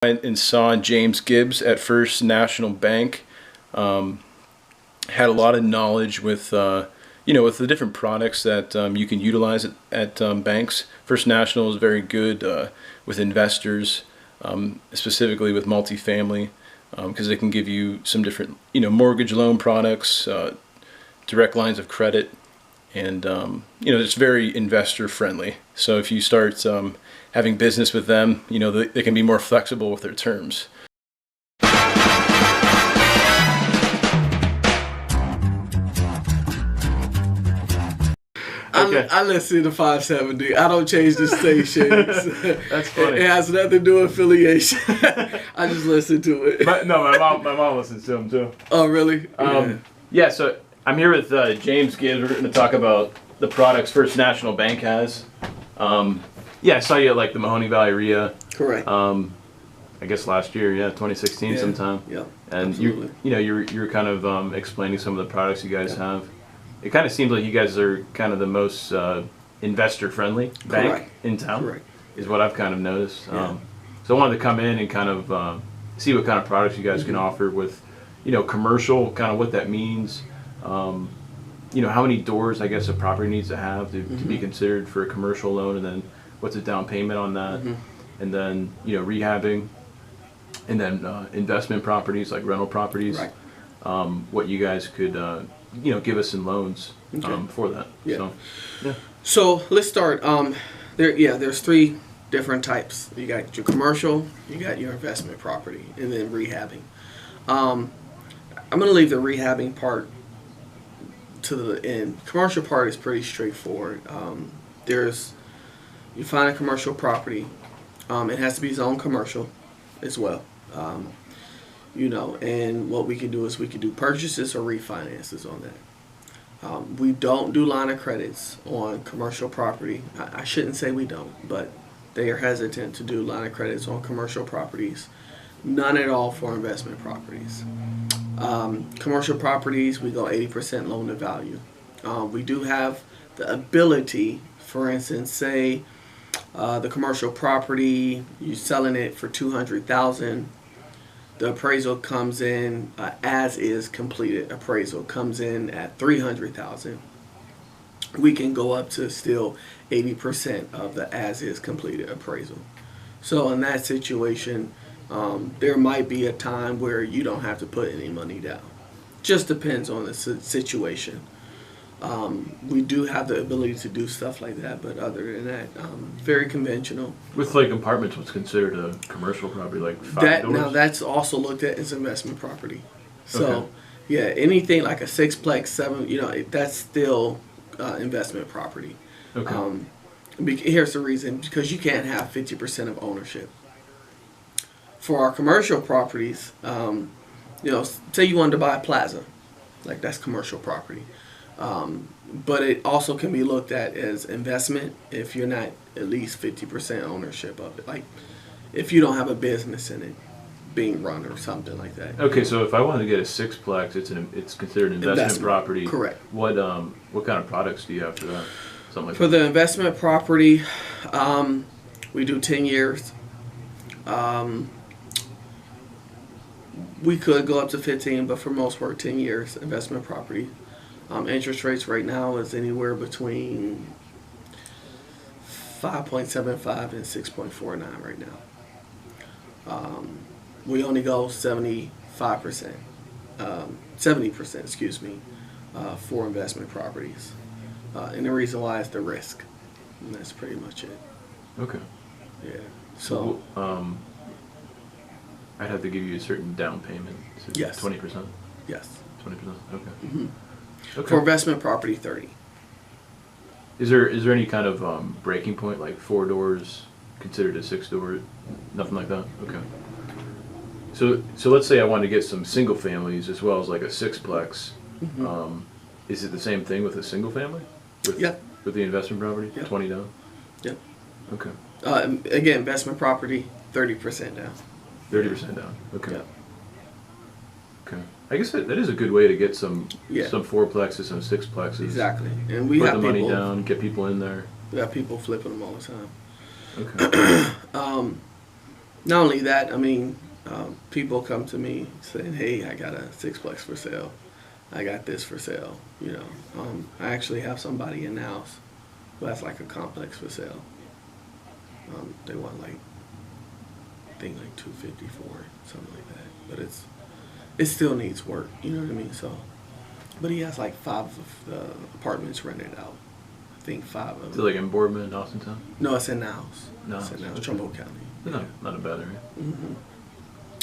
Went and saw James Gibbs at First National Bank. Had a lot of knowledge with with the different products that you can utilize at banks. First National is very good with investors, specifically with multifamily, because they can give you some different mortgage loan products, direct lines of credit, and it's very investor friendly. So if you start having business with them, they can be more flexible with their terms. Okay. I listen to 570. I don't change the stations. That's funny. It has nothing to do with affiliation. I just listen to it. My mom listens to them too. Oh, really? Yeah, so I'm here with James Gibbs. We're going to talk about the products First National Bank has. I saw you at like the Mahoney Valley RIA. Correct. I guess last year, 2016 sometime. Yeah. And absolutely. you're kind of explaining some of the products you guys have. It kind of seems like you guys are kind of the most investor-friendly bank in town. Correct. Is what I've kind of noticed. Yeah. So I wanted to come in and kind of see what kind of products you guys can offer with, commercial, kind of what that means. How many doors I guess a property needs to have to be considered for a commercial loan, and then what's a down payment on that, and then rehabbing, and then investment properties like rental properties. Right. What you guys could give us in loans for that. Yeah. So, So let's start. There's three different types. You got your commercial, you got your investment property, and then rehabbing. I'm going to leave the rehabbing part to the end. Commercial part is pretty straightforward. You find a commercial property. It has to be zone commercial as well. And what we can do is we can do purchases or refinances on that. We don't do line of credits on commercial property. I shouldn't say we don't, but they are hesitant to do line of credits on commercial properties. None at all for investment properties. Commercial properties, we go 80% loan to value. We do have the ability, for instance, say the commercial property, you're selling it for $200,000. The appraisal comes in, as is completed appraisal comes in at $300,000. We can go up to still 80% of the as is completed appraisal. So in that situation, there might be a time where you don't have to put any money down. Just depends on the situation. We do have the ability to do stuff like that, but other than that, very conventional. with like apartments, what's considered a commercial property, like 5 doors? Now that's also looked at as investment property. So, Okay. yeah, anything like a sixplex, 7, that's still investment property. Okay. Here's the reason: because you can't have 50% of ownership. For our commercial properties, say you wanted to buy a plaza, like that's commercial property. But it also can be looked at as investment if you're not at least 50% ownership of it. Like if you don't have a business in it being run or something like that. Okay, so if I wanted to get a sixplex, it's considered an investment property. Correct. What kind of products do you have for that? Something like For that. the investment property, we do 10 years. We could go up to 15, but for most work, 10 years investment property. Interest rates right now is anywhere between 5.75 and 6.49 right now. We only go 70%, for investment properties. And the reason why is the risk. And that's pretty much it. Okay. Yeah. So I'd have to give you a certain down payment. So Yes. 20%. Yes. 20%. Okay. Mm-hmm. Okay. For investment property, 30. Is there any kind of breaking point, like 4 doors considered a 6 door? Nothing like that. Okay. So let's say I wanted to get some single families as well as like a sixplex. Is it the same thing with a single family? Yep. With the investment property, Yep. 20 down. Yep. Okay. Again, investment property, 30% down. 30% down. Okay. Yep. Okay. I guess that is a good way to get some Yeah. fourplexes, some sixplexes. Exactly. And we Put have the money people, down, get people in there. we have people flipping them all the time. Okay. Not only that, I mean, people come to me saying, "Hey, I got a sixplex for sale. I got this for sale." I actually have somebody in the house who has like a complex for sale. They want like, I think like 250 for it, something like that. But it still needs work. You know what I mean? So, but he has like 5 of the apartments rented out. I think 5 of Is it them. like in Boardman, Austintown? No, it's in the house. No, It's in the house, okay. Trumbull County. No, not a bad area. Mm-hmm.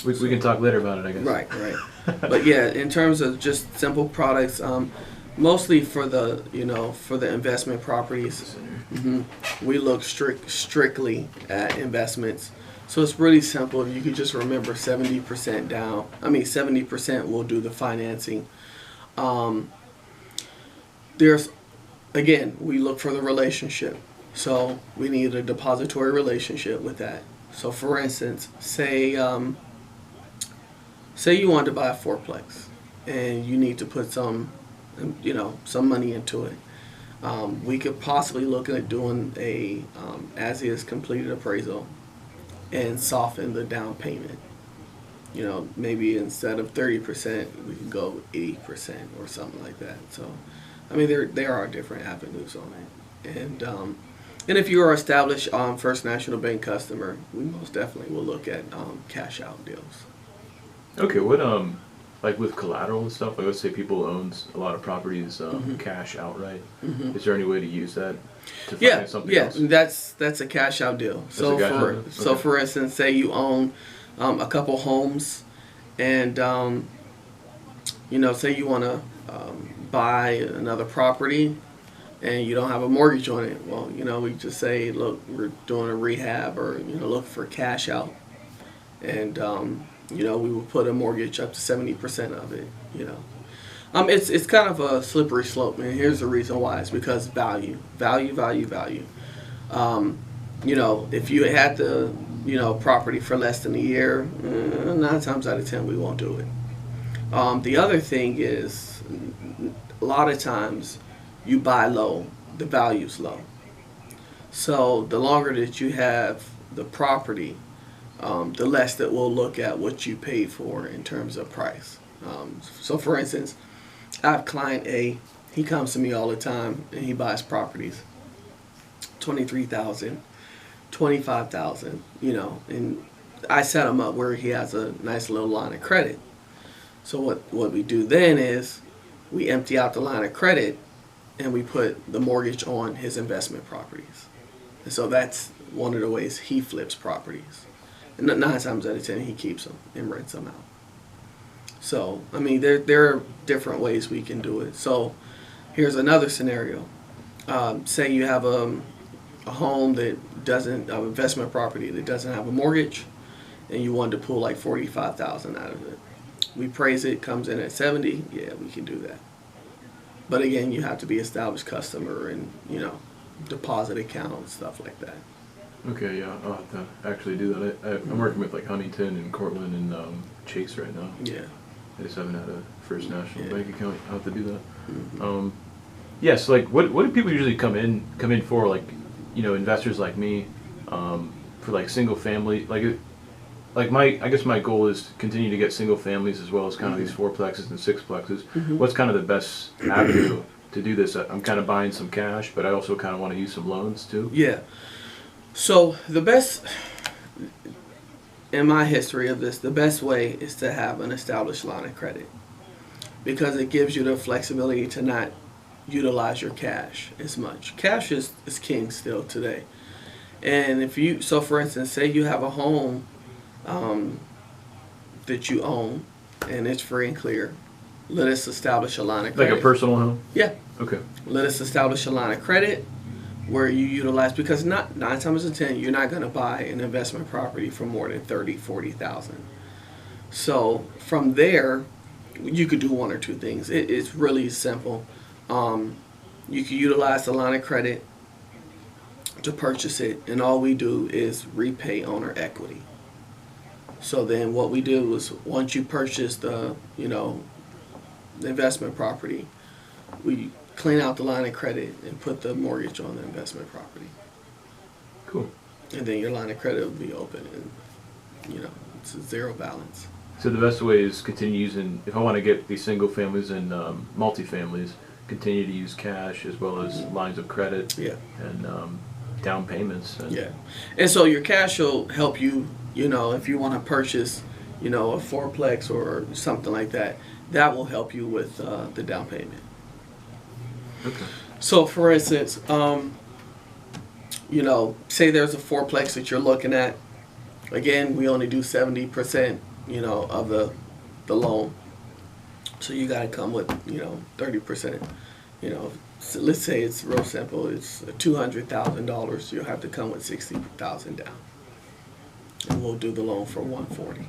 We can talk later about it, I guess. Right. But yeah, in terms of just simple products, mostly for the for the investment properties, we look strictly at investments. So it's really simple. If you could just remember 70% down. I mean 70% will do the financing. There's again, we look for the relationship. So we need a depository relationship with that. So for instance, say you want to buy a fourplex and you need to put some money into it. We could possibly look at doing a as is completed appraisal and soften the down payment. Maybe instead of 30%, we can go 80% or something like that. So, I mean, there are different avenues on it, and if you are established First National Bank customer, we most definitely will look at cash out deals. Okay, what like with collateral and stuff, like let's say people owns a lot of properties cash outright. Is there any way to use that to finance something else? That's a cash out deal. So For instance, say you own a couple homes, and say you want to buy another property, and you don't have a mortgage on it. Well, we just say, look, we're doing a rehab, or look for cash out, and we will put a mortgage up to 70% of it. It's kind of a slippery slope, and here's the reason why. It's because value. If you had the property for less than a year, 9 times out of 10 we won't do it. The other thing is, a lot of times you buy low, the value's low. So the longer that you have the property, the less that we'll look at what you paid for in terms of price. So for instance, I have client A. He comes to me all the time and he buys properties, $23,000, $25,000. And I set him up where he has a nice little line of credit. So what we do then is we empty out the line of credit and we put the mortgage on his investment properties. And so that's one of the ways he flips properties. And 9 times out of 10 he keeps them and rents them out. So, I mean, there are different ways we can do it. So, here's another scenario. Say you have a home that doesn't, an investment property that doesn't have a mortgage, and you want to pull like $45,000 out of it. We praise it, comes in at 70. Yeah, we can do that. But again, you have to be established customer and deposit account, stuff like that. Okay, yeah, I'll have to actually do that. I'm working with like Huntington and Cortland and Chase right now. Yeah. I just haven't had a First National Yeah. Bank account. I'll have to do that. Yeah, so like, what do people usually come in for? Like, investors like me, for like single family. I guess my goal is to continue to get single families as well as kind of these fourplexes and sixplexes. What's kind of the best avenue to do this? I'm kind of buying some cash, but I also kind of want to use some loans too. Yeah. So the best, in my history of this, the best way is to have an established line of credit, because it gives you the flexibility to not utilize your cash as much. Cash is king still today. And so for instance, say you have a home that you own and it's free and clear. Let us establish a line of credit. Like a personal home? Yeah. Okay. Let us establish a line of credit where you utilize, because 9 times out of 10 you're not going to buy an investment property for more than $30,000-$40,000. So from there you could do one or two things. It's really simple. You can utilize the line of credit to purchase it, and all we do is repay owner equity. So then what we do is, once you purchase the investment property, we clean out the line of credit and put the mortgage on the investment property. Cool. And then your line of credit will be open, and it's a zero balance. So the best way is continue using, if I want to get these single families and multifamilies, continue to use cash as well as lines of credit Yeah. and down payments. Yeah. And so your cash will help you, if you want to purchase, a fourplex or something like that, that will help you with the down payment. Okay. So for instance, say there's a fourplex that you're looking at. Again, we only do 70%, of the loan. So you got to come with, 30%. So let's say it's real simple. It's $200,000. You'll have to come with $60,000 down, and we'll do the loan for $140,000.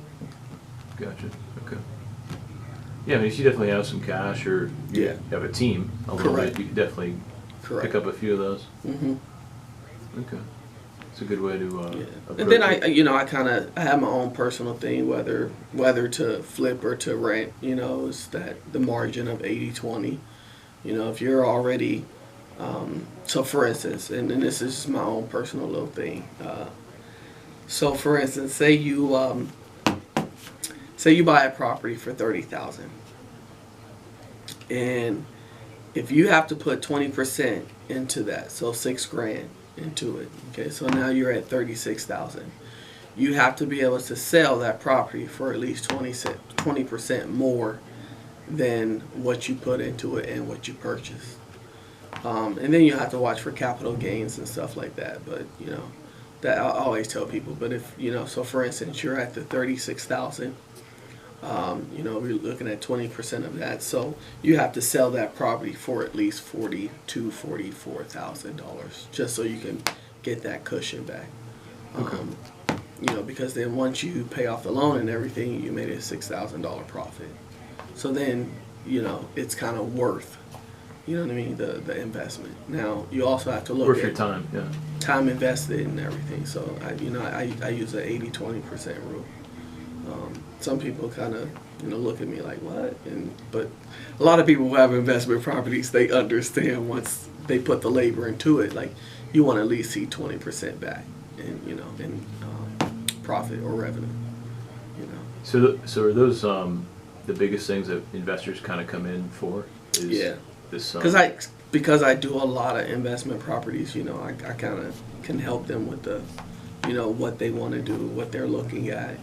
Gotcha. Okay. Yeah, I mean, if you definitely have some cash or you have a team a little Correct. bit, you can definitely pick up a few of those. Mm-hmm. Okay. It's a good way to approach And then it. I have my own personal thing, whether to flip or to rent, is that the margin of 80-20. If you're already, so for instance, and this is my own personal little thing. So for instance, say you buy a property for $30,000, and if you have to put 20% into that, so $6,000 into it. Okay, so now you're at $36,000. You have to be able to sell that property for at least 20% more than what you put into it and what you purchased. And then you have to watch for capital gains and stuff like that. But that I always tell people. But if so for instance, you're at the 36,000. We're looking at 20% of that, so you have to sell that property for at least $44,000 just so you can get that cushion back. Okay. Because then once you pay off the loan and everything, you made a $6,000 profit. So then it's kind of worth, what I mean, the investment. Now you also have to look worth at your time, yeah. Time invested and everything. So I use an 80-20% rule. Some people kind of look at me like, what? But a lot of people who have investment properties, they understand once they put the labor into it, like you want to at least see 20% back in profit or revenue. So are those the biggest things that investors kind of come in for? Is this because I do a lot of investment properties, I kind of can help them with the what they want to do, what they're looking at,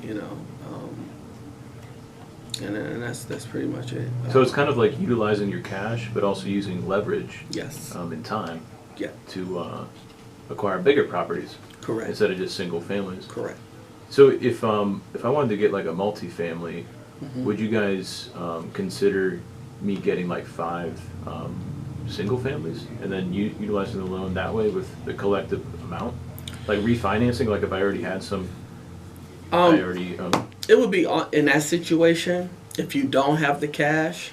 and that's pretty much it. So it's kind of like utilizing your cash, but also using leverage. Yes. In time. Yeah. To acquire bigger properties. Correct. Instead of just single families. Correct. So if I wanted to get like a multifamily, Mm-hmm. would you guys consider me getting like 5 single families and then utilizing the loan that way with the collective amount? Like refinancing, like if I already had some, It would be in that situation if you don't have the cash.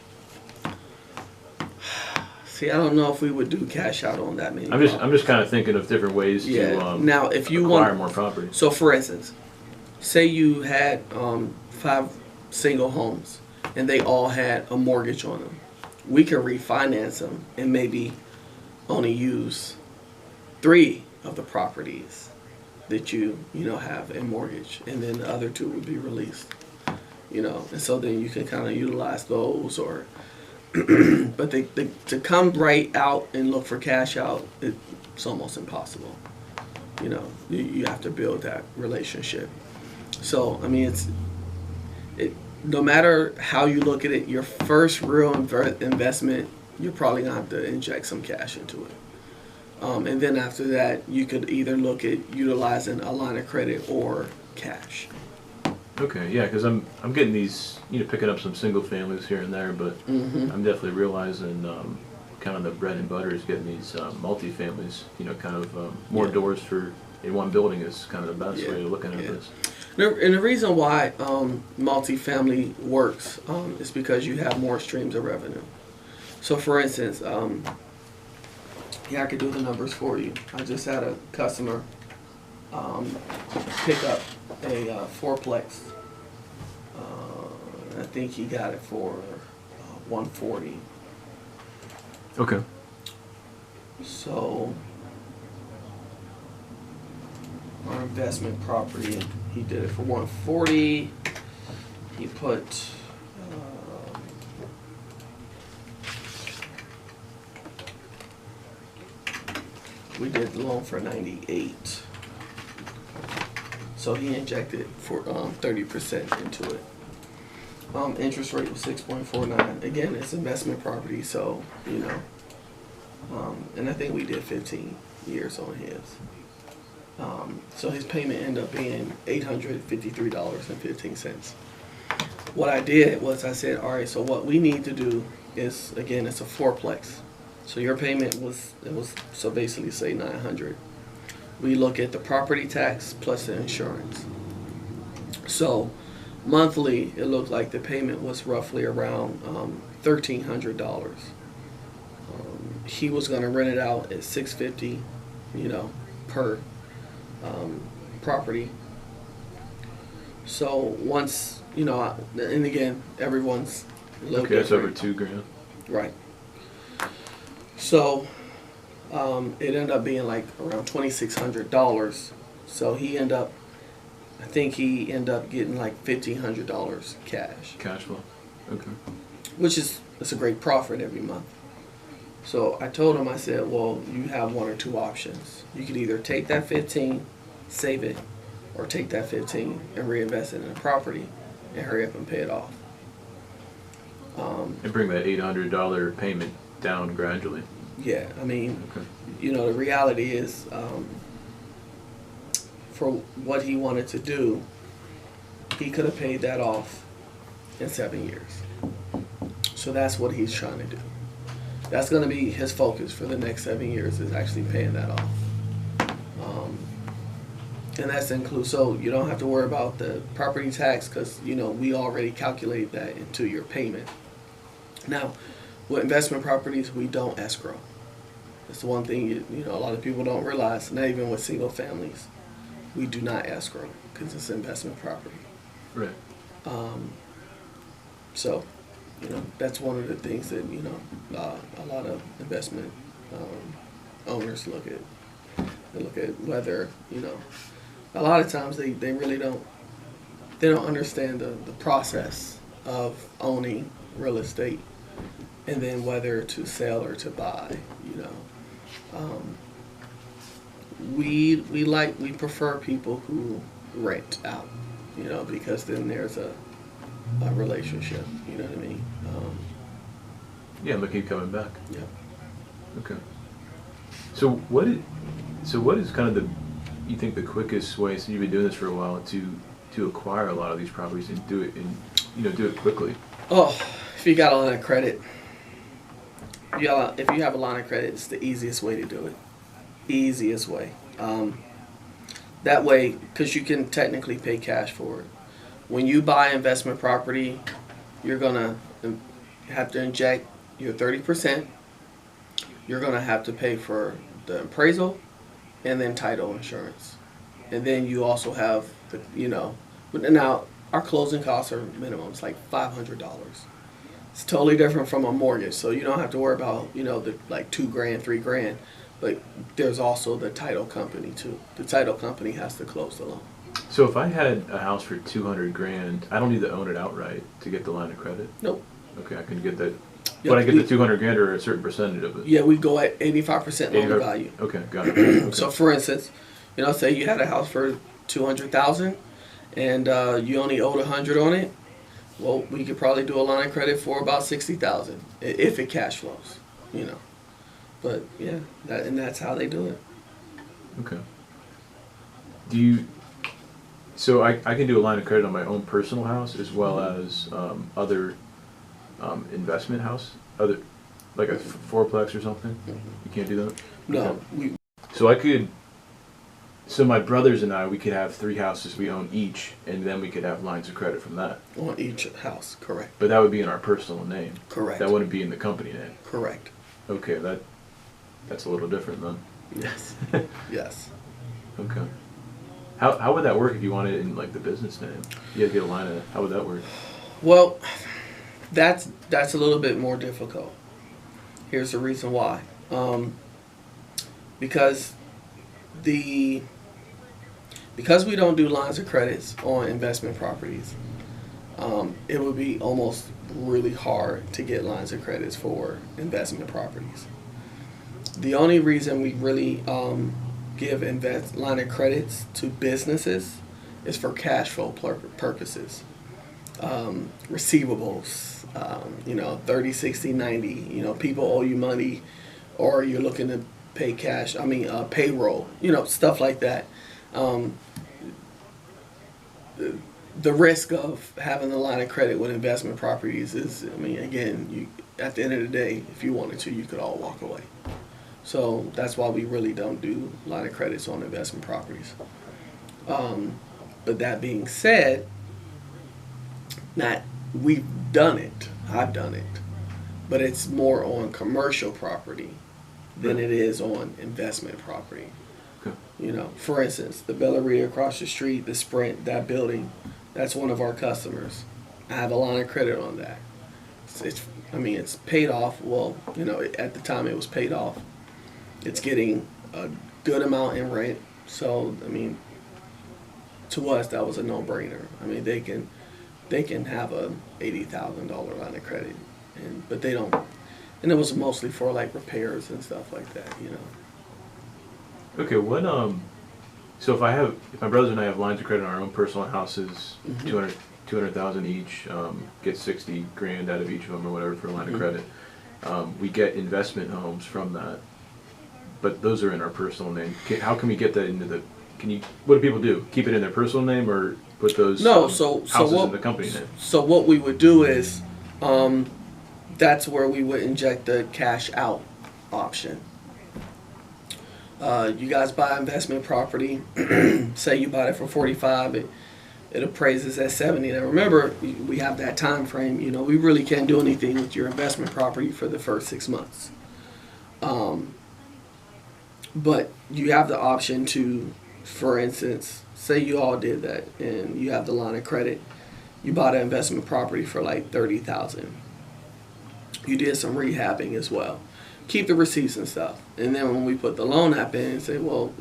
See, I don't know if we would do cash out on that many. I'm just kind of thinking of different ways to now, if you acquire more property. So, for instance, say you had 5 single homes and they all had a mortgage on them. We could refinance them and maybe only use 3 of the properties that you have in mortgage, and then the other 2 would be released. And so then you can kind of utilize those, or but to come right out and look for cash out, it's almost impossible. You have to build that relationship. So I mean, no matter how you look at it, your first real investment, you're probably gonna have to inject some cash into it. And then after that, you could either look at utilizing a line of credit or cash. Okay, yeah, because I'm getting these, picking up some single families here and there, but I'm definitely realizing kind of the bread and butter is getting these multifamilies. Kind of more doors in one building is kind of the best way of looking at this. And the reason why multifamily works is because you have more streams of revenue. So, for instance, I could do the numbers for you. I just had a customer pick up a fourplex. I think he got it for $140,000. Okay. So our investment property. He did it for 140. He put we did the loan for 98. So he injected for 30% into it. Interest rate was 6.49. Again, it's investment property, so you know. And I think we did 15 years on his. So his payment ended up being $853.15. What I did was I said, all right, so what we need to do is, again, it's a fourplex. So your payment was so basically say 900. We look at the property tax plus the insurance. So monthly, it looked like the payment was roughly around $1,300. He was going to rent it out at $650, you know, per property. So once, you know, and again, everyone's a little Okay, that's over different. $2,000. Right. So it ended up being like around $2,600. So he ended up, I think he ended up getting like $1,500 cash. Cash flow. Okay. Which is, it's a great profit every month. So I told him, I said, well, you have one or two options. You could either take that 15, save it, or take that 15 and reinvest it in a property and hurry up and pay it off. And bring that $800 payment down gradually. Yeah, I mean, Okay. you know, the reality is, for what he wanted to do, he could have paid that off in 7 years. So that's what he's trying to do. That's going to be his focus for the next 7 years, is actually paying that off. And that's include, so you don't have to worry about the property tax, because, you know, we already calculate that into your payment. Now, with investment properties, we don't escrow. That's the one thing, you know, a lot of people don't realize, not even with single families. We do not escrow because it's investment property. Right. So, you know, that's one of the things that, you know, a lot of investment owners look at. They look at whether, you know, a lot of times they really don't understand the process of owning real estate, and then whether to sell or to buy, you know. We prefer people who rent out, you know, because then there's a relationship, you know what I mean? Yeah, and they keep coming back. Yeah. Okay. So what is kind of you think the quickest way, since you've been doing this for a while, to acquire a lot of these properties and do it quickly? Oh, if you got a line of credit, if you have a line of credit, it's the easiest way to do it. Easiest way. That way, because you can technically pay cash for it. When you buy investment property, you're gonna have to inject your 30%. You're gonna have to pay for the appraisal, and then title insurance, and then you also have the, you know. But now our closing costs are minimum. It's like $500. It's totally different from a mortgage, so you don't have to worry about, you know, the like $2,000, $3,000. But there's also the title company too. The title company has to close the loan. So if I had a house for $200,000, I don't need to own it outright to get the line of credit? Nope. Okay, I can get that. Yep, But I get the $200,000 or a certain percentage of it? Yeah, we go at 85% loan to 85 value. Okay, got it. Okay. So for instance, you know, say you had a house for $200,000 and you only owed $100 on it. Well, we could probably do a line of credit for about $60,000 if it cash flows, you know. But yeah, that's how they do it. Okay. So I can do a line of credit on my own personal house as well as other investment house, like a fourplex or something? You can't do that? No, Okay. So my brothers and I, we could have 3 houses we own each, and then we could have lines of credit from that. on each house, correct. But that would be in our personal name. Correct. That wouldn't be in the company name. Correct. Okay, that's a little different then. Yes. Yes. Okay. How would that work if you wanted it in like the business name? You had to get a line of how would that work? Well, that's a little bit more difficult. Here's the reason why. Because because we don't do lines of credits on investment properties, it would be almost really hard to get lines of credits for investment properties. The only reason we really give line of credits to businesses is for cash flow purposes. Receivables, 30, 60, 90, people owe you money, or you're looking to pay cash, payroll, stuff like that. The risk of having a line of credit with investment properties is, again, at the end of the day, if you wanted to, you could all walk away. So that's why we really don't do line of credits on investment properties. But that being said, we've done it. I've done it. But it's more on commercial property than it is on investment property. Okay. For instance, the Belleria across the street, the Sprint, that building, that's one of our customers. I have a line of credit on that. It's paid off. Well, at the time it was paid off. It's getting a good amount in rent. So, to us, that was a no-brainer. They can have a $80,000 line of credit, but they don't. And it was mostly for like repairs and stuff like that, Okay, what so if my brothers and I have lines of credit on our own personal houses, 200,000 each, get 60 grand out of each of them or whatever for a line of credit. We get investment homes from that, but those are in our personal name. How can we get that into what do people do? Keep it in their personal name or put those houses in the company name? So what we would do is, that's where we would inject the cash out option. You guys buy investment property, say you bought it for 45, it appraises at 70. Now remember, we have that time frame. We really can't do anything with your investment property for the first 6 months. But you have the option to, for instance, say you all did that and you have the line of credit. You bought an investment property for like $30,000. You did some rehabbing as well. Keep the receipts and stuff. And then when we put the loan app in and say, well,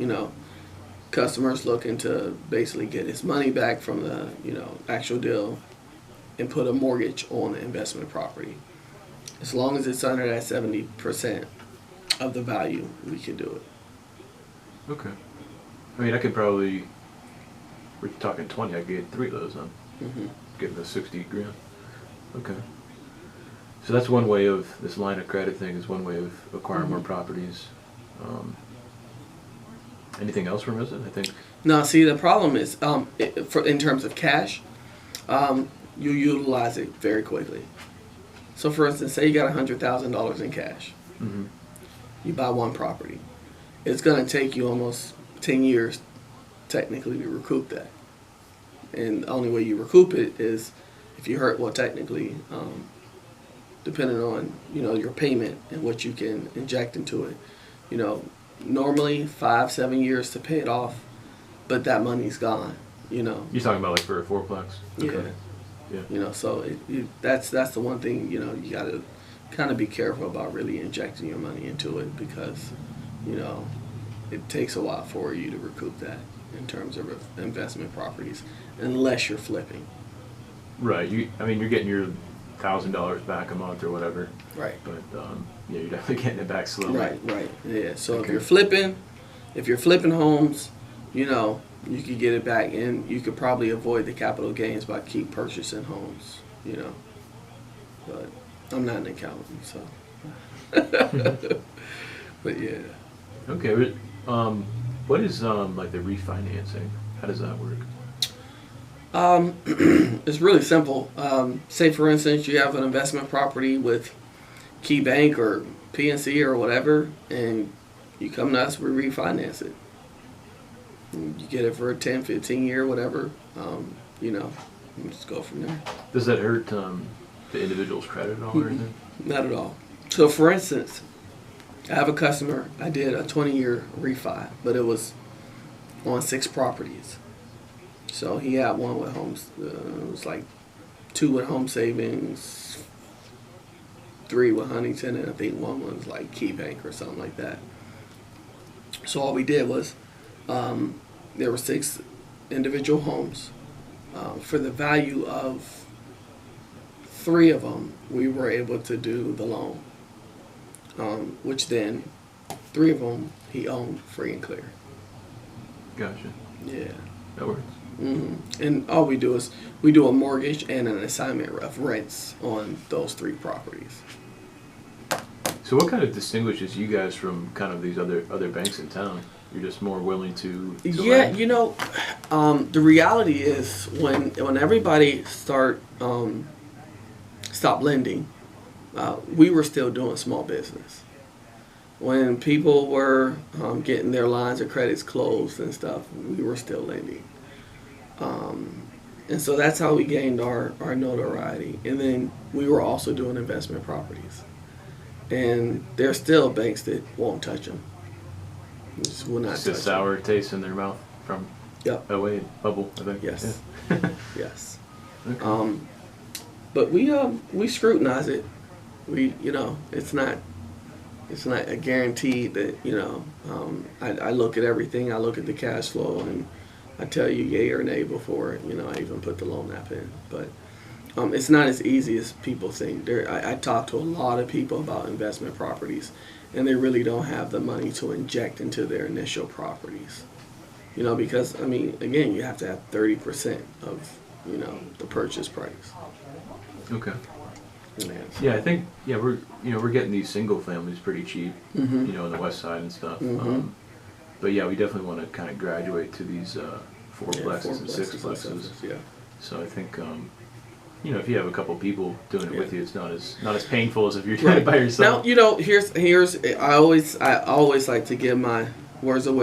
customer's looking to basically get his money back from the, actual deal and put a mortgage on the investment property. As long as it's under that 70% of the value, we can do it. Okay. I could probably, we're talking 20, I could get 3 of those then. Give the 60 grand. Okay. So that's one way of, this line of credit thing is one way of acquiring more properties. Anything else we're missing, I think? No, see, the problem is, in terms of cash, you utilize it very quickly. So for instance, say you got $100,000 in cash. You buy one property. It's going to take you almost 10 years technically to recoup that. And the only way you recoup it is if you technically, depending on, your payment and what you can inject into it. Normally 5-7 years to pay it off, but that money's gone, You're talking about like for a fourplex? Okay. Yeah. So that's the one thing, you got to kind of be careful about really injecting your money into it because, it takes a while for you to recoup that in terms of investment properties, unless you're flipping. Right. You're getting your $1,000 back a month or whatever. Right. But you're definitely getting it back slowly. Right. Yeah. So if you're flipping homes, you could get it back, and you could probably avoid the capital gains by keep purchasing homes. But I'm not an accountant, so. But yeah. Okay. What is like the refinancing? How does that work? It's really simple. Say for instance you have an investment property with Key Bank or PNC or whatever, and you come to us, we refinance it. And you get it for a 10, 15 year, whatever. And just go from there. Does that hurt the individual's credit at all or anything? Not at all. So for instance, I have a customer, I did a 20-year refi, but it was on 6 properties. So he had one with homes, it was like 2 with Home Savings, 3 with Huntington, and I think one was like Key Bank or something like that. So all we did was, there were 6 individual homes. For the value of 3 of them, we were able to do the loan, which then 3 of them he owned free and clear. Gotcha. Yeah. That works. And all we do is we do a mortgage and an assignment of rents on those 3 properties. So what kind of distinguishes you guys from kind of these other banks in town? You're just more willing to Yeah, lend? you know, the reality is when everybody stop lending, we were still doing small business. When people were getting their lines of credits closed and stuff, we were still lending. And so that's how we gained our notoriety. And then we were also doing investment properties. And there's still banks that won't touch them. Just will not Just touch a sour taste in their mouth from Yep. 08 bubble, I think. Yes. Yeah. Yes. Okay. But we scrutinize it. We, you know, it's not a guarantee that, you know, I look at everything. I look at the cash flow and I tell you yay or nay before, you know, I even put the loan app in. But it's not as easy as people think. I talk to a lot of people about investment properties, and they really don't have the money to inject into their initial properties. You know, because, I mean, again, you have to have 30% of, you know, the purchase price. Okay. Yeah. Yeah, I think we're getting these single families pretty cheap, Mhm. you know, on the west side and stuff. Mhm. But yeah, we definitely want to kind of graduate to these fourplexes and fourplexes sixplexes. Yeah. So I think you know, if you have a couple people doing it Yeah. with you, it's not as painful as if you're doing it by yourself. Now, you know, here's I always like to give my words of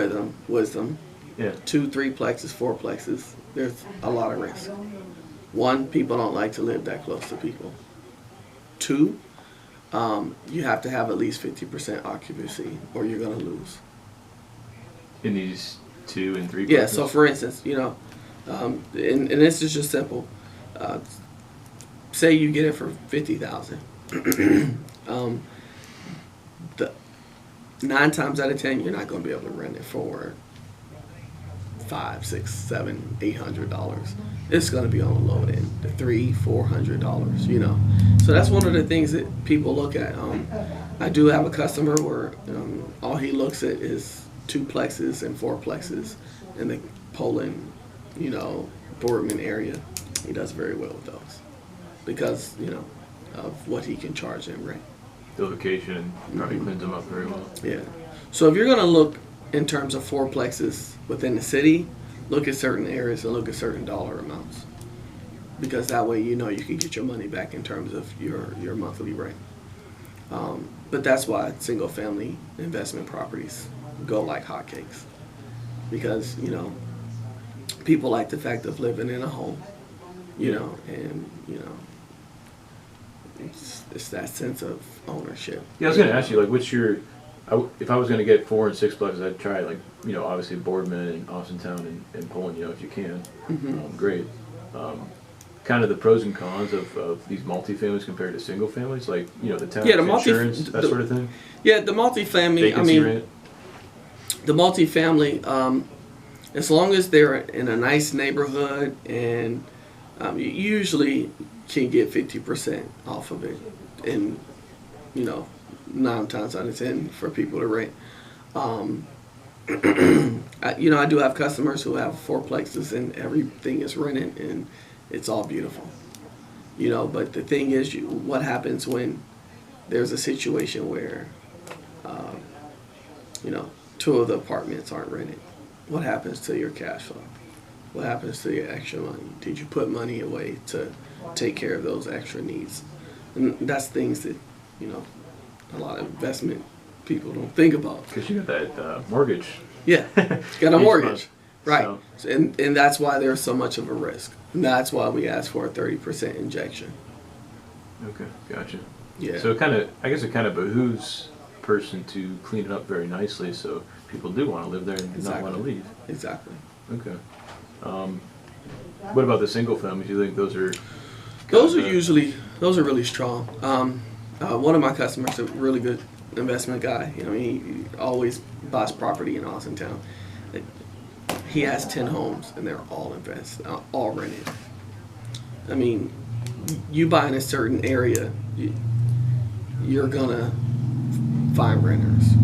wisdom. Yeah. 2, 3 plexes, 4 plexes. There's a lot of risk. 1, people don't like to live that close to people. 2, you have to have at least 50% occupancy, or you're gonna lose. In these 2 and 3 Yeah. plexes? So, for instance, you know, and this is just simple. Say you get it for $50,000. The 9 times out of 10, you're not going to be able to rent it for $500, $600, $700, $800. It's going to be on the low end, the $300, $400. You know, so that's one of the things that people look at. I do have a customer where all he looks at is 2 plexes and 4 plexes in the Poland, you know, Boardman area. He does very well with those because, you know, of what he can charge in rent. The location probably cleans them up very well. Yeah. So if you're going to look in terms of fourplexes within the city, look at certain areas and look at certain dollar amounts, because that way you know you can get your money back in terms of your monthly rent. But that's why single family investment properties go like hotcakes, because, you know, people like the fact of living in a home, you know, and, you know, it's that sense of ownership. Yeah, I was going to ask you, like, what's your, if I was going to get 4 and 6 plexes, I'd try, like, you know, obviously Boardman and Austintown and Poland, you know, if you can. Great. Kind of the pros and cons of these multifamilies compared to single families, like, you know, the tax, insurance, that sort of thing. Yeah, the multifamily, Vacancy rate. the multifamily, as long as they're in a nice neighborhood, and you usually can get 50% off of it, and, you know, 9 times out of 10 for people to rent. You know, I do have customers who have 4 plexes and everything is rented and it's all beautiful. You know, but the thing is, what happens when there's a situation where, you know, 2 of the apartments aren't rented? What happens to your cash flow? What happens to your extra money? Did you put money away to take care of those extra needs? And that's things that, you know, a lot of investment people don't think about. Because you got that mortgage. Yeah, got a Each mortgage, month. right? So- And that's why there's so much of a risk. And that's why we ask for a 30% injection. Okay, gotcha. Yeah. So I guess it kind of behooves a person to clean it up very nicely, so people do want to live there and not want to leave. Exactly. Okay. What about the single families? Do you think those are? Those are really strong. One of my customers, a really good investment guy. You know, he always buys property in Austintown. He has 10 homes and they're all rented. I mean, you buy in a certain area, you're gonna find renters.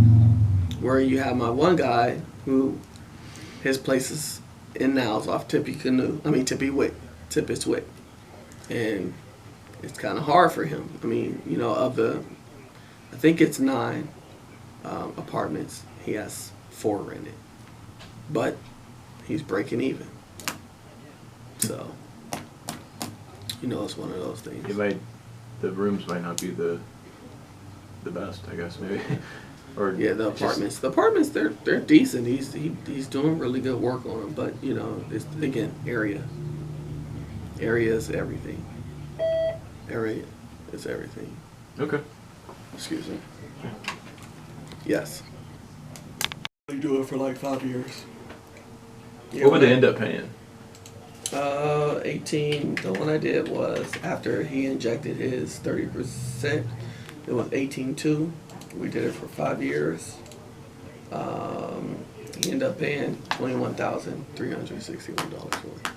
Where you have my one guy who his place is in Niles off Tippeswick, and it's kind of hard for him. I mean, I think it's 9 apartments. He has 4 rented, but he's breaking even. So, it's one of those things. The rooms might not be the best, I guess, maybe. Or yeah, the apartments. The apartments, they're decent. He's doing really good work on them, but it's again area. Area is everything. Area is everything. Okay. Excuse me. Yes. You do it for like 5 years. What would they end up paying? 18. The one I did was after he injected his 30%. It was 18.2. We did it for 5 years. He ended up paying $21,361 for it.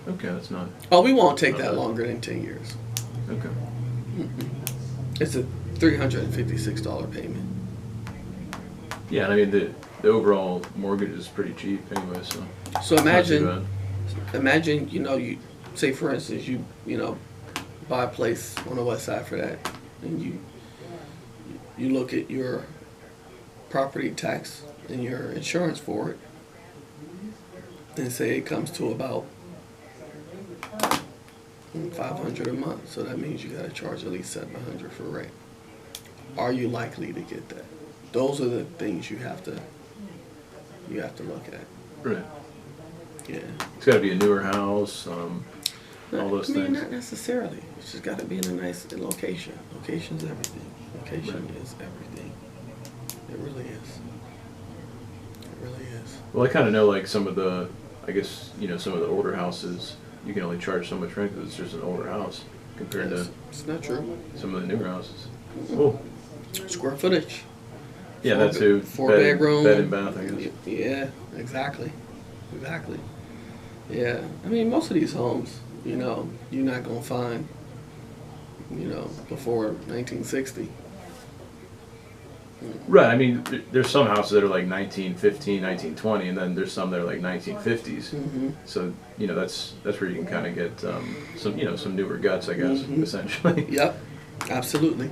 Okay, that's not. Oh, we won't take not that bad. longer than 10 years. Okay. It's a $356 payment. Yeah, and I mean the overall mortgage is pretty cheap anyway, so. So it's not too bad. imagine, you say for instance, you buy a place on the west side for that, and you look at your property tax and your insurance for it, and say it comes to about $500 a month. So that means you got to charge at least $700 for rent. Are you likely to get that? Those are the things you have to look at. Right. Yeah. It's got to be a newer house, all those things. Not necessarily. It's just got to be in a nice location. Location's everything. Location is everything. It really is. It really is. Well, I kind of know like some of the, I guess, some of the older houses, you can only charge so much rent because it's just an older house compared to It's not true. some of the newer houses. Oh, Square footage. yeah, that's who. 4-bedroom. Bed and bath, I guess. Yeah, exactly. Yeah, I mean, most of these homes, you're not gonna find, before 1960. Right. I mean, there's some houses that are like 1915, 1920, and then there's some that are like 1950s. Mm-hmm. So that's where you can kind of get some newer guts, I guess, Mm-hmm. essentially. Yep, absolutely.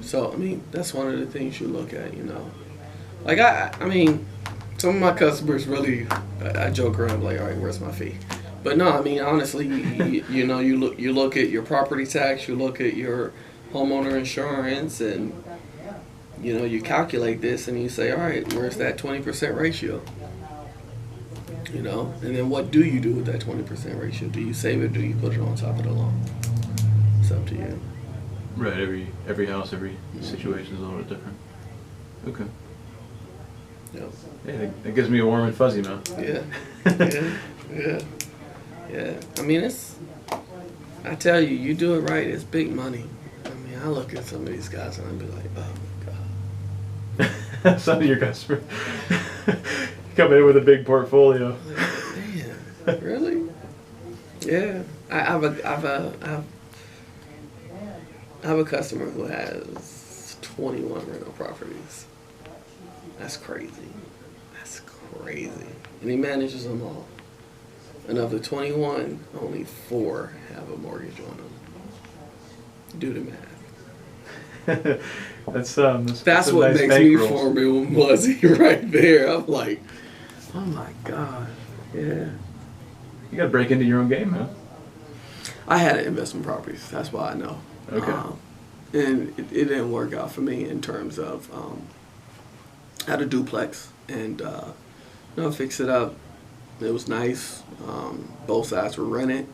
So I mean, that's one of the things you look at. Like I mean, some of my customers really, I joke around like, all right, where's my fee? But no, I mean honestly, you look at your property tax, you look at your homeowner insurance, and you calculate this and you say, all right, where's that 20% ratio? And then what do you do with that 20% ratio? Do you save it? Do you put it on top of the loan? It's up to you. Right. Every house, every situation is a little bit different. Okay. Yep. Yeah, that gives me a warm and fuzzy, man. Yeah. I mean, I tell you, you do it right, it's big money. I mean, I look at some of these guys and I'd be like, oh my God. Some of your customers come in with a big portfolio. Man, really? Yeah. I have a customer who has 21 rental properties. That's crazy. And he manages them all. And of the 21, only 4 have a mortgage on them. Do the math. That's what nice makes me bankrolls. for me Muzzy right there. I'm like, oh my God. Yeah. You got to break into your own game, man. I had investment properties. That's why I know. Okay. And it didn't work out for me in terms of I had a duplex and fix it up. It was nice. Both sides were rented.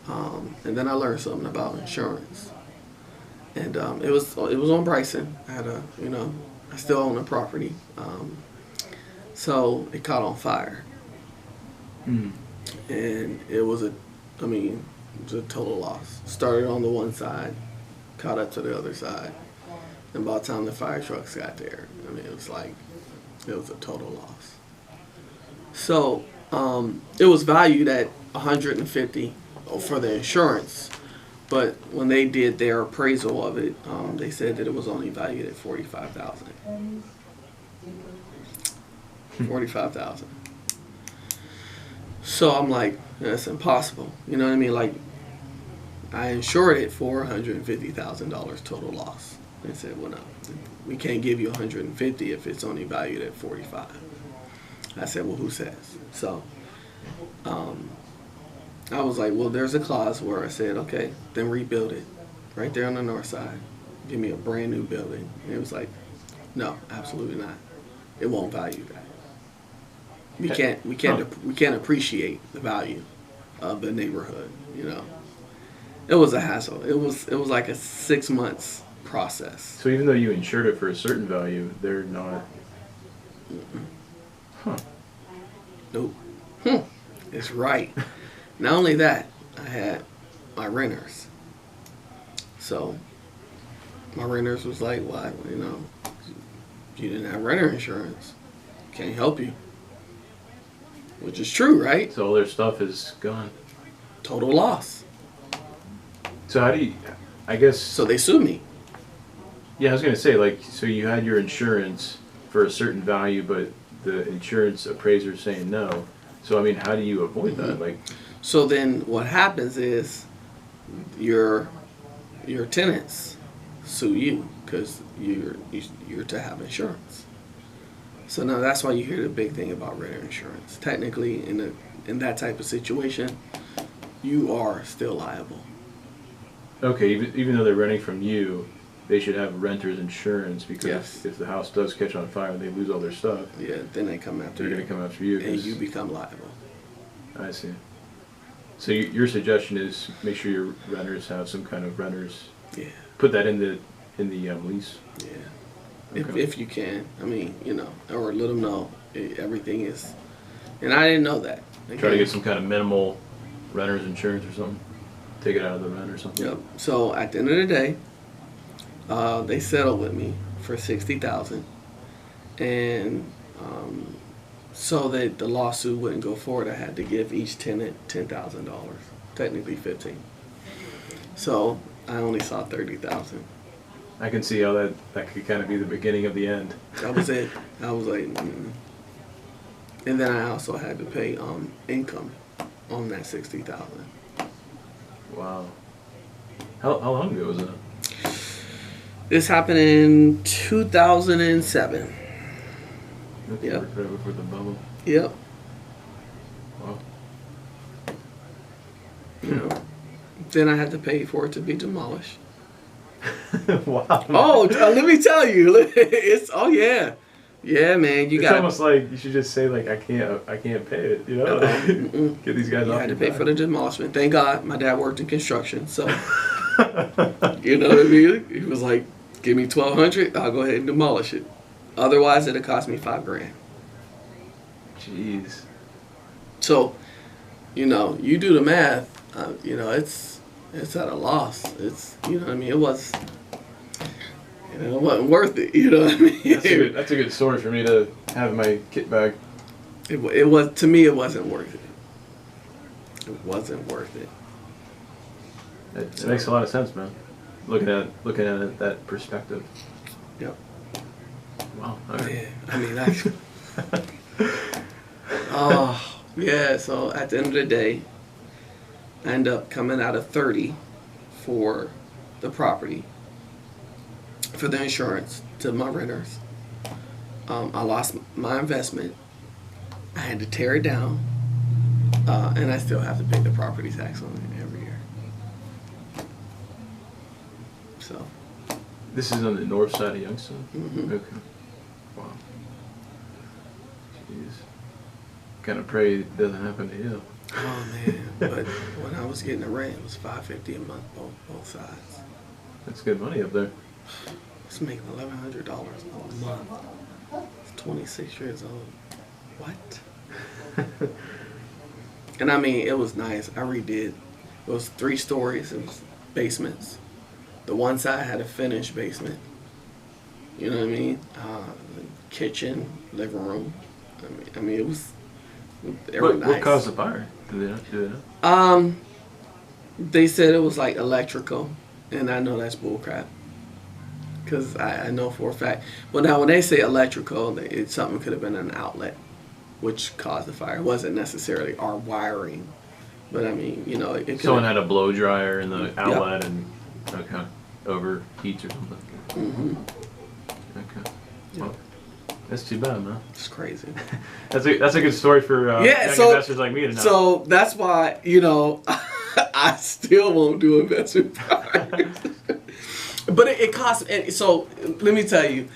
And then I learned something about insurance. And it was on Bryson. I had I still own a property. So it caught on fire. Mm. And it was a total loss. Started on the one side, caught up to the other side. And by the time the fire trucks got there, it was a total loss. So It was valued at 150 for the insurance, but when they did their appraisal of it, they said that it was only valued at 45,000. 45,000. So I'm like, that's impossible. You know what I mean? Like, I insured it for $150,000 total loss. They said, well, no, we can't give you 150 if it's only valued at 45. I said, well, who says? So I was like, well, there's a clause where I said, okay, then rebuild it right there on the north side. Give me a brand new building. And it was like, no, absolutely not. It won't value that. We can't appreciate the value of the neighborhood. You know, it was a hassle. It was like a 6 months process. So even though you insured it for a certain value, they're not. Huh. Nope. It's right. Not only that, I had my renters. So my renters was like, "Why? You know, you didn't have renter insurance. Can't help you." Which is true, right? So all their stuff is gone. Total loss. So how do you? I guess. So they sued me. Yeah, I was gonna say, like, so you had your insurance for a certain value, but the insurance appraiser saying no. So I mean, how do you avoid that? Like, so then what happens is your tenants sue you because you're to have insurance. So now that's why you hear the big thing about renter insurance. Technically, in that type of situation, you are still liable. okay, even though they're renting from you, they should have renter's insurance because Yes. if the house does catch on fire and they lose all their stuff, Yeah, then they come after they're you. going to come after you. And you become liable. I see. So your suggestion is make sure your renters have some kind of renters. Yeah. Put that in the lease. Yeah. Okay. If you can, I mean, you know, or let them know everything is. And I didn't know that. Try to get some kind of minimal renter's insurance or something. Take it out of the rent or something. Yep. So at the end of the day, they settled with me for $60,000, and so that the lawsuit wouldn't go forward, I had to give each tenant $10,000, technically $15,000. So I only saw $30,000. I can see how that could kind of be the beginning of the end. That was it. I was like, and then I also had to pay income on that $60,000. Wow. How long ago was that? This happened in 2007. Okay, Yep. right before the bubble. Yep. Wow. You know. Then I had to pay for it to be demolished. Wow. Oh, let me tell you, it's yeah, man. You It's got almost like you should just say like I can't pay it. You know, get these guys you off. had to your pay back. for the demolishment. Thank God, my dad worked in construction, so you know what I mean. He was like, "Give me $1,200, I'll go ahead and demolish it. Otherwise, it'd cost me $5,000." Jeez. So, you know, you do the math. You know, it's at a loss. It's, you know what I mean. It wasn't worth it. You know what I mean. That's a good story for me to have in my kit bag. It was, to me, it wasn't worth it. It wasn't worth it. It makes a lot of sense, man. Looking at it that perspective. Yep. Wow. All right. Yeah. I mean, oh yeah. So at the end of the day, I end up coming out of 30 for the property, for the insurance to my renters. I lost my investment. I had to tear it down, and I still have to pay the property tax on it every year. So. This is on the north side of Youngstown? Mm-hmm. Okay. Wow. Jeez. Kind of pray it doesn't happen to you. Oh man! But when I was getting the rent, it was $550 a month, both sides. That's good money up there. I was making $1,100 a month. I was 26 years old. What? And I mean, it was nice. I redid. It was 3 stories. It was basements. The one side had a finished basement. You know what I mean? Kitchen, living room. I mean, it was They were nice. What caused the fire? Do they know? They said it was like electrical, and I know that's bullcrap. Because I know for a fact. Well, now when they say electrical, something could have been an outlet, which caused the fire. It wasn't necessarily our wiring, but I mean, you know, it Someone had a blow dryer in the outlet and overheats or something. Mm-hmm. Okay. Yep. Well, that's too bad, man. It's crazy. That's a good story for young investors like me to know. So that's why, you know, I still won't do investment properties. But it costs. So let me tell you.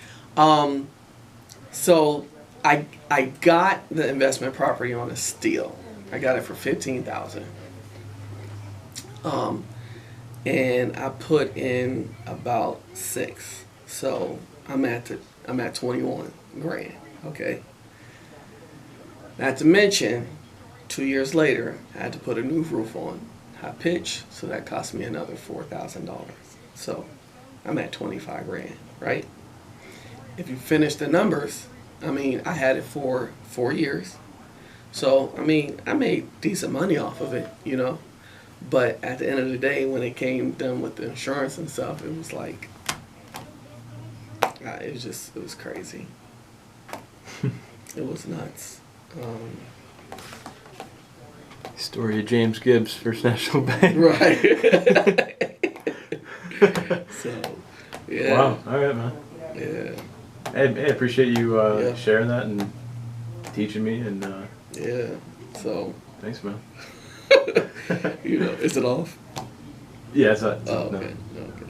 So I got the investment property on a steal. I got it for $15,000. And I put in about 6. So I'm at 21 grand. Okay. Not to mention, 2 years later, I had to put a new roof on, high pitch, so that cost me another $4,000. So I'm at 25 grand, right? If you finish the numbers, I mean, I had it for 4 years. So, I mean, I made decent money off of it, you know. But at the end of the day, when it came done with the insurance and stuff, it was like, it was crazy. It was nuts. Story of James Gibbs, First National Bank. Right. So, yeah. Wow. All right, man. Yeah. Hey, I appreciate you sharing that and teaching me. And yeah. So. Thanks, man. You know, is it off? Yeah, it's not. Oh, no. okay. Okay.